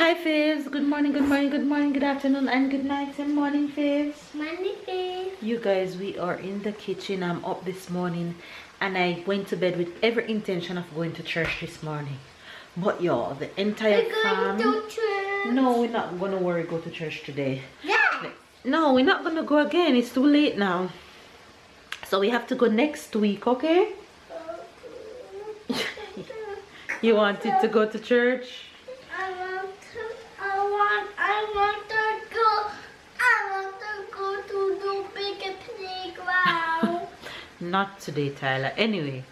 Hi faves, good morning, good morning, good morning, good afternoon, and good night and morning faves. Morning, faves. You guys, we are in the kitchen. I'm up this morning and I went to bed with every intention of going to church this morning. But y'all, the entire We're going to church. No, we're not gonna worry go to church today. Yeah. No, we're not gonna go again. It's too late now. So we have to go next week, okay? You wanted to go to church? I want to go to the big playground. Not today, Tyler. Anyway.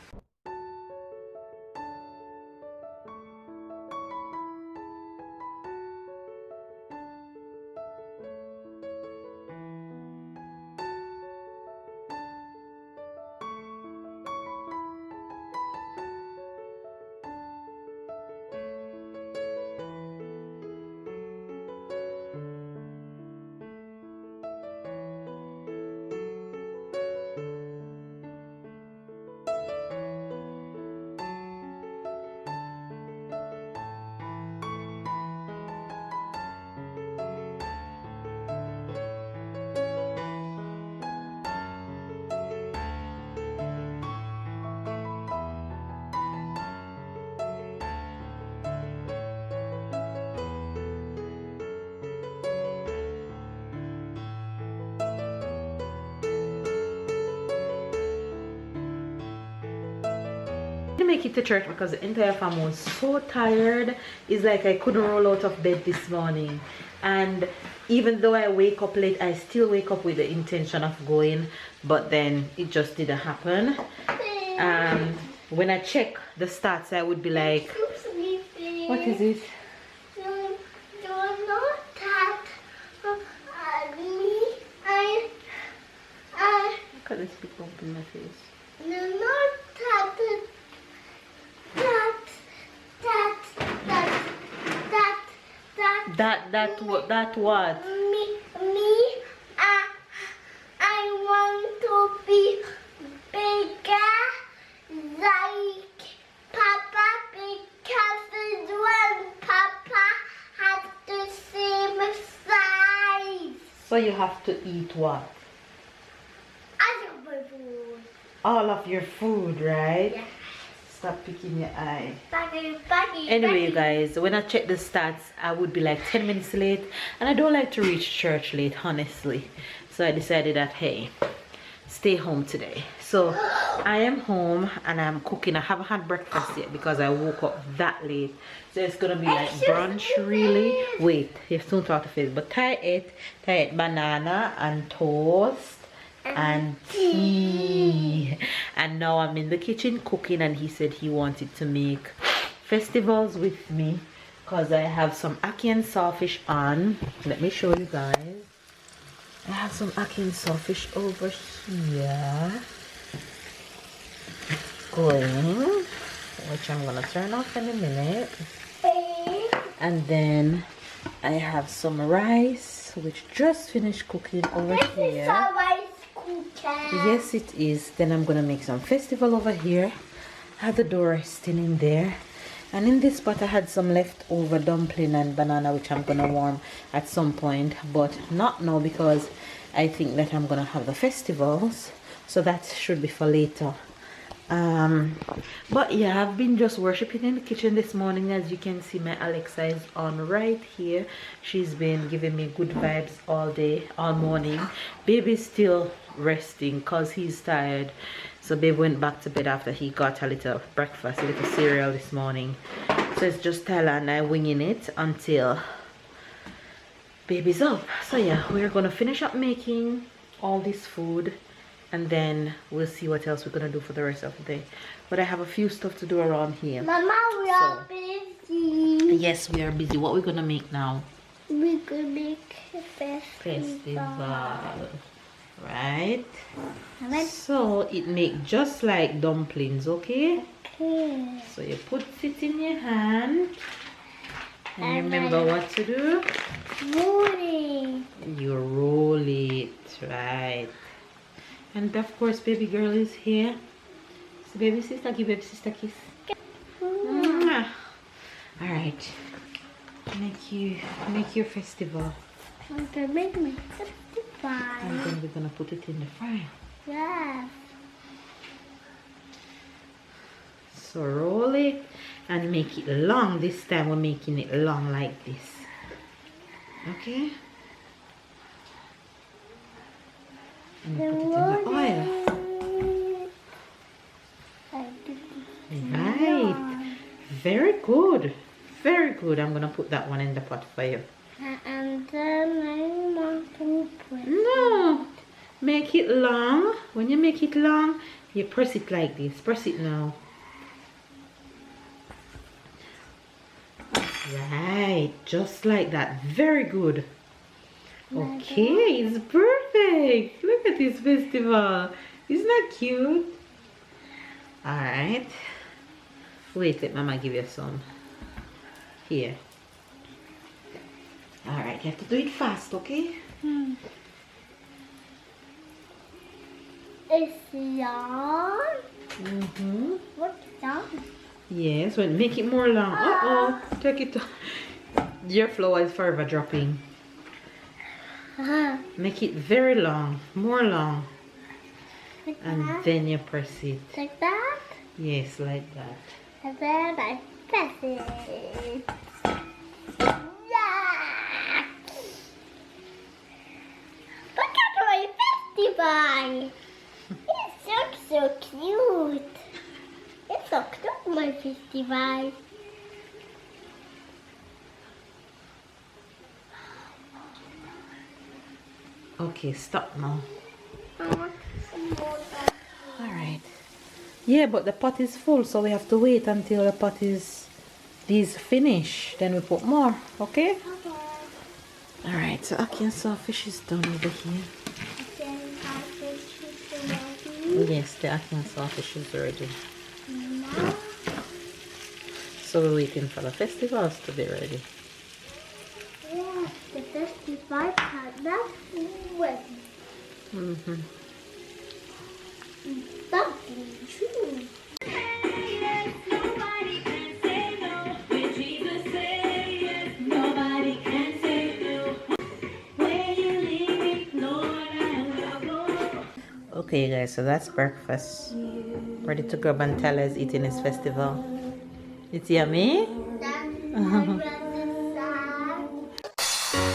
Didn't make it to church because the entire family was so tired. It's like I couldn't roll out of bed this morning, and even though I wake up late, I still wake up with the intention of going, but then it just didn't happen. When I check the stats, I would be like, what is it? Look at this big bump in my face. That what? I want to be bigger like Papa because when Papa has the same size. So you have to eat what? I love my food. All of your food, right? Yeah. Stop picking your eye. Baggy, Anyway, you guys, when I check the stats, I would be like 10 minutes late, and I don't like to reach church late, honestly. So I decided that, hey, stay home today. So I am home and I'm cooking. I haven't had breakfast yet because I woke up that late. So it's gonna be like brunch, really. Wait, you soon talk to face, but Ty ate banana and toast and tea, and now I'm in the kitchen cooking, and he said he wanted to make festivals with me because I have some Ackee and sawfish on. Let me show you guys. I have some Ackee and sawfish over here going, which I'm gonna turn off in a minute, and then I have some rice which just finished cooking over here. Yes, it is. Then I'm gonna make some festival over here. I have the dough resting in there, and in this pot I had some leftover dumpling and banana which I'm gonna warm at some point, but not now because I think that I'm gonna have the festivals, so that should be for later. But yeah, I've been just worshiping in the kitchen this morning. As you can see, my Alexa is on right here. She's been giving me good vibes all day, all morning. Baby's still resting because he's tired, so babe went back to bed after he got a little breakfast, a little cereal this morning. So it's just Tyler and I winging it until baby's up. So yeah, we're gonna finish up making all this food, and then we'll see what else we're gonna do for the rest of the day. But I have a few stuff to do around here. Mama, we are busy. Yes, we are busy. What we're gonna make now? We're gonna make a festival. Right? So it make just like dumplings, okay? Okay. So you put it in your hand, and remember what to do? Roll it. You roll it, right? And of course, baby girl is here. So baby sister, give baby sister a kiss. Mwah. All right. Make your festival. I'm gonna make my 55. And then we're gonna put it in the fryer. Yes. So roll it and make it long. This time we're making it long like this. Okay? And put it in the oil. Right. Very good. Very good. I'm gonna put that one in the pot for you. And then I want to put No. Make it long. When you make it long, you press it like this. Press it now. Right. Just like that. Very good. Okay. It's perfect. Look at this festival. Isn't that cute? Alright. Wait, let Mama give you some. Here. Alright, you have to do it fast, okay? It's long. What's long? Yes, well, make it more long. Uh-oh. Take it. Your flour is forever dropping. Make it very long. More long. Like And that? then you press it. Like that? Yes, like that. And then I press it. Yeah! Look at my festival! It looks so cute. It's so cute, my festival. Okay, stop now. I want some more. Alright. Yeah, but the pot is full, so we have to wait until the pot is finished. Then we put more, okay? Okay. Alright, so Ackee and Sawfish is done over here. Then I think she's ready. Yes, the Ackee and Sawfish is ready. Now, So we're waiting for the festivals to be ready. yeah, the festival part that's ready. Something true. Nobody can say no. When Jesus says yes, nobody can say no. Where you lead me, Lord, I will go. Okay, guys, so that's breakfast. Ready to go. Bantala is eating his festival. It's yummy. That's my brother's side.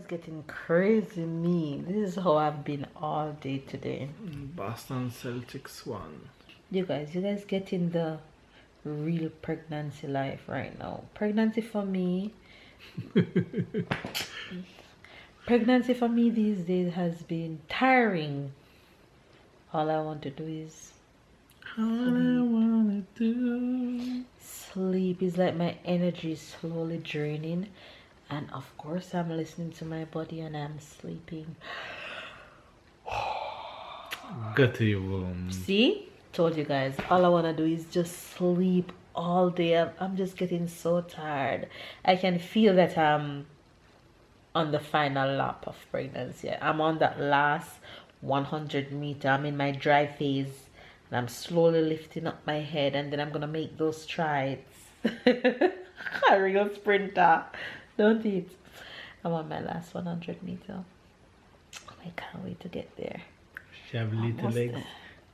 Getting crazy mean. This is how I've been all day today. Boston Celtics won. You guys getting the real pregnancy life right now. Pregnancy for me these days has been tiring. All I want to do is sleep. Is like my energy is slowly draining. And of course, I'm listening to my body and I'm sleeping. Get you. See? Told you guys, all I want to do is just sleep all day. I'm just getting so tired. I can feel that I'm on the final lap of pregnancy. I'm on that last 100 meter. I'm in my dry phase, and I'm slowly lifting up my head, and then I'm gonna make those strides. A real sprinter, don't it? I'm on my last 100 meter. I can't wait to get there. She have little Almost legs. there.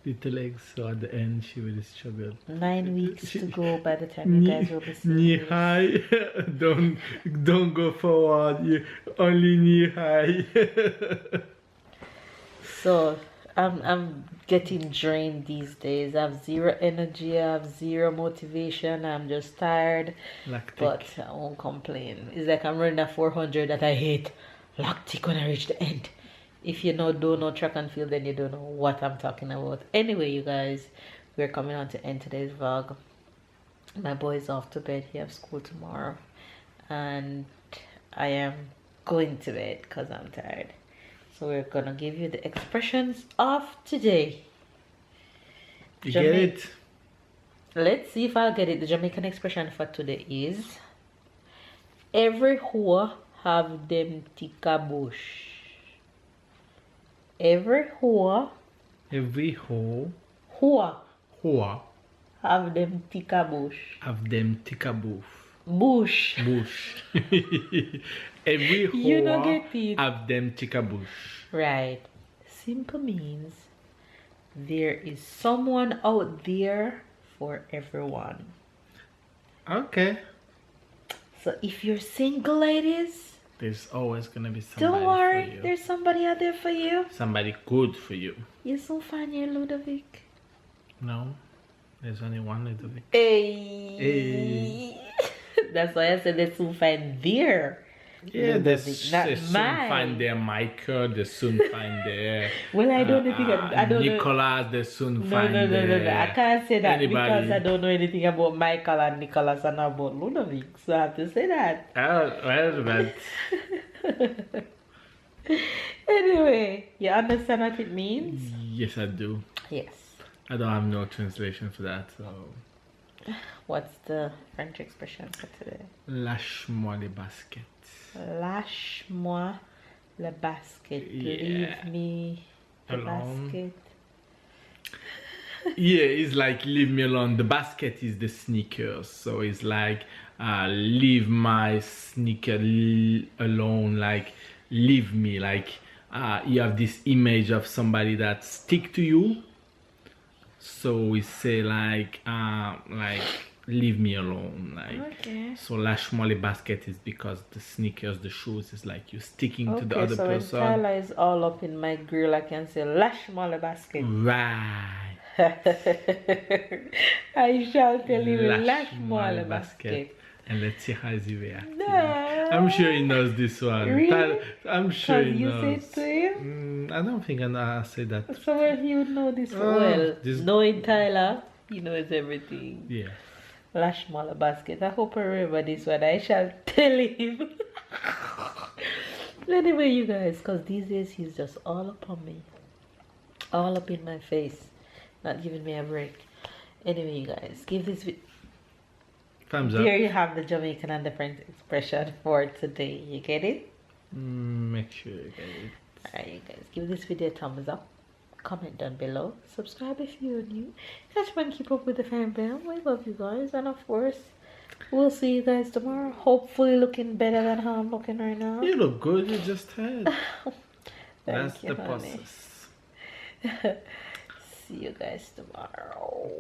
Little legs, so at the end she will struggle. 9 weeks to go by the time you guys will be seeing Knee this. high. don't go forward. You only knee high. So I'm getting drained these days. I have zero energy. I have zero motivation. I'm just tired. Lactic. But I won't complain. It's like I'm running a 400 that I hate. Lactic when I reach the end. If you don't know track and field, then you don't know what I'm talking about. Anyway, you guys, we're coming on to end today's vlog. My boy is off to bed. He has school tomorrow. And I am going to bed because I'm tired. So we're going to give you the expressions of today. You get it? Let's see if I'll get it. The Jamaican expression for today is every whore have them tika bush. Every whore Hoa have them tika bush. have them tika bush. Bush. Every You don't hoa get it. have them tika bush. Right. Simple means there is someone out there for everyone. Okay. So if you're single, ladies, There's always gonna be somebody don't for worry. you. There's somebody out there for you. Somebody good for you. You soon find your Ludovic. No, there's only one little bit. Hey. That's why I said they soon find their Yeah, they Ludovic, not soon mine. find their Michael. They soon find their Well, I don't think I don't know. Nicholas. They soon No, find no. their I can't say that anybody. because I don't know anything about Michael and Nicholas and about Ludovic. So I have to say that. Well, but Anyway, you understand what it means? yes, I do. Yes. I don't have no translation for that. So What's the French expression for today? lâche-moi les baskets. Lâche-moi le basket. Yeah. Leave me the Alone. basket. Yeah, it's like leave me alone. The basket is the sneakers, so it's like leave my sneaker alone. Like leave me. Like you have this image of somebody that stick to you. So we say like leave me alone. Like Okay. so lâche-moi les baskets is because the sneakers, the shoes is like you sticking to the Okay, other so when person. Tyler is all up in my grill, I can say lâche-moi le basket. Right. I shall tell him lâche-moi le basket. And let's see how he reacts. No. I'm sure he knows this one. Really? I'm sure Because he you knows. say it to him? I don't think I know how to say that. So well, he would know this Oh, well. this- Knowing Tyler, he knows everything. Yeah. Lâche-moi le basket. I hope I remember this one. I shall tell him. Anyway, you guys, because these days he's just all up on me. All up in my face. Not giving me a break. Anyway, you guys, give this video. Thumbs up. There you have the Jamaican and the French expression for today. You get it? Make sure you get it. Alright, you guys, give this video a thumbs up. Comment down below. Subscribe if you're new. Catch and keep up with the fan bell. We love you guys. And of course, we'll see you guys tomorrow. Hopefully looking better than how I'm looking right now. You look good. You just had. Thank That's you, the honey. process. See you guys tomorrow.